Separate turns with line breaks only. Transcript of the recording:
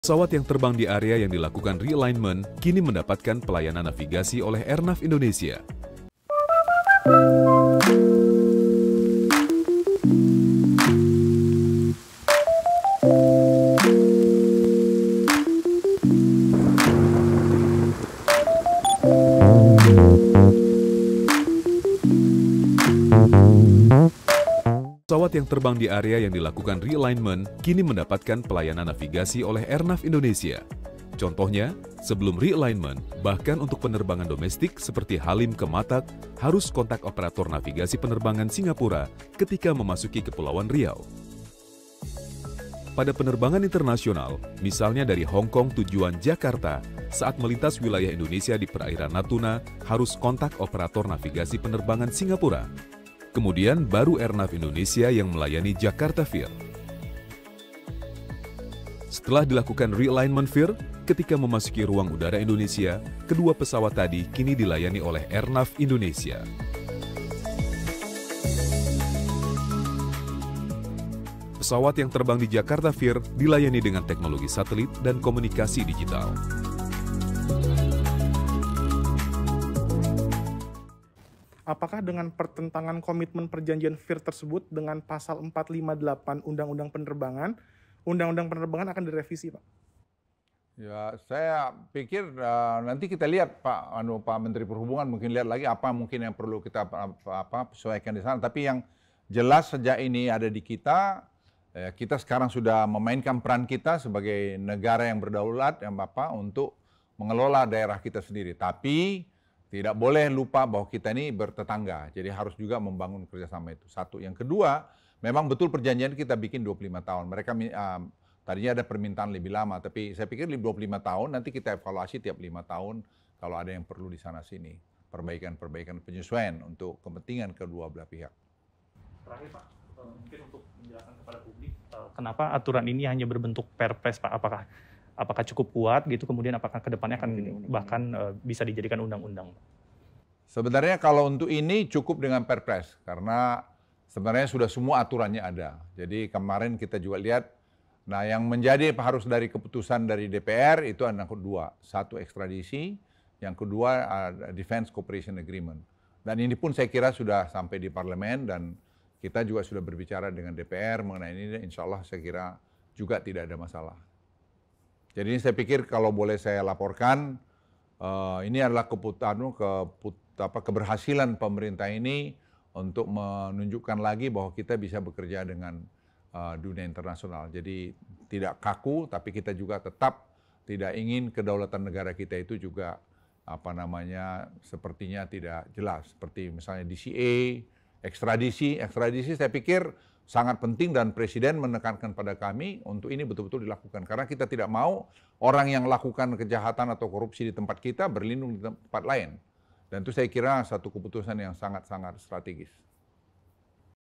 Pesawat yang terbang di area yang dilakukan realignment kini mendapatkan pelayanan navigasi oleh Airnav Indonesia. Pesawat yang terbang di area yang dilakukan realignment kini mendapatkan pelayanan navigasi oleh Airnav Indonesia. Contohnya, sebelum realignment, bahkan untuk penerbangan domestik seperti Halim ke Matak, harus kontak operator navigasi penerbangan Singapura ketika memasuki Kepulauan Riau. Pada penerbangan internasional, misalnya dari Hong Kong tujuan Jakarta, saat melintas wilayah Indonesia di perairan Natuna, harus kontak operator navigasi penerbangan Singapura. Kemudian baru Airnav Indonesia yang melayani Jakarta Vir. Setelah dilakukan realignment Vir, ketika memasuki ruang udara Indonesia, kedua pesawat tadi kini dilayani oleh Airnav Indonesia. Pesawat yang terbang di Jakarta Vir dilayani dengan teknologi satelit dan komunikasi digital.
Apakah dengan pertentangan komitmen perjanjian VIR tersebut dengan pasal 458 Undang-Undang Penerbangan akan direvisi, Pak?
Ya, saya pikir nanti kita lihat Pak Menteri Perhubungan mungkin lihat lagi apa mungkin yang perlu kita sesuaikan di sana. Tapi yang jelas sejak ini ada di kita, kita sekarang sudah memainkan peran kita sebagai negara yang berdaulat untuk mengelola daerah kita sendiri. Tapi tidak boleh lupa bahwa kita ini bertetangga, jadi harus juga membangun kerjasama itu. Satu. Yang kedua, memang betul perjanjian kita bikin 25 tahun. Mereka tadinya ada permintaan lebih lama, tapi saya pikir 25 tahun, nanti kita evaluasi tiap 5 tahun kalau ada yang perlu di sana-sini. Perbaikan-perbaikan penyesuaian untuk kepentingan kedua belah pihak.
Terakhir Pak, mungkin untuk menjelaskan kepada publik, kenapa aturan ini hanya berbentuk perpres Pak? Apakah cukup kuat gitu, kemudian apakah ke depannya akan bahkan bisa dijadikan undang-undang?
Sebenarnya kalau untuk ini cukup dengan perpres, karena sebenarnya sudah semua aturannya ada. Jadi kemarin kita juga lihat, nah yang menjadi harus dari keputusan dari DPR itu ada dua. Satu ekstradisi, yang kedua Defense Cooperation Agreement. Dan ini pun saya kira sudah sampai di parlemen dan kita juga sudah berbicara dengan DPR mengenai ini, insya Allah saya kira juga tidak ada masalah. Jadi saya pikir kalau boleh saya laporkan, ini adalah keberhasilan pemerintah ini untuk menunjukkan lagi bahwa kita bisa bekerja dengan dunia internasional. Jadi tidak kaku, tapi kita juga tetap tidak ingin kedaulatan negara kita itu juga sepertinya tidak jelas. Seperti misalnya DCA, ekstradisi saya pikir sangat penting dan Presiden menekankan pada kami untuk ini betul-betul dilakukan. Karena kita tidak mau orang yang lakukan kejahatan atau korupsi di tempat kita berlindung di tempat lain. Dan itu saya kira satu keputusan yang sangat-sangat strategis.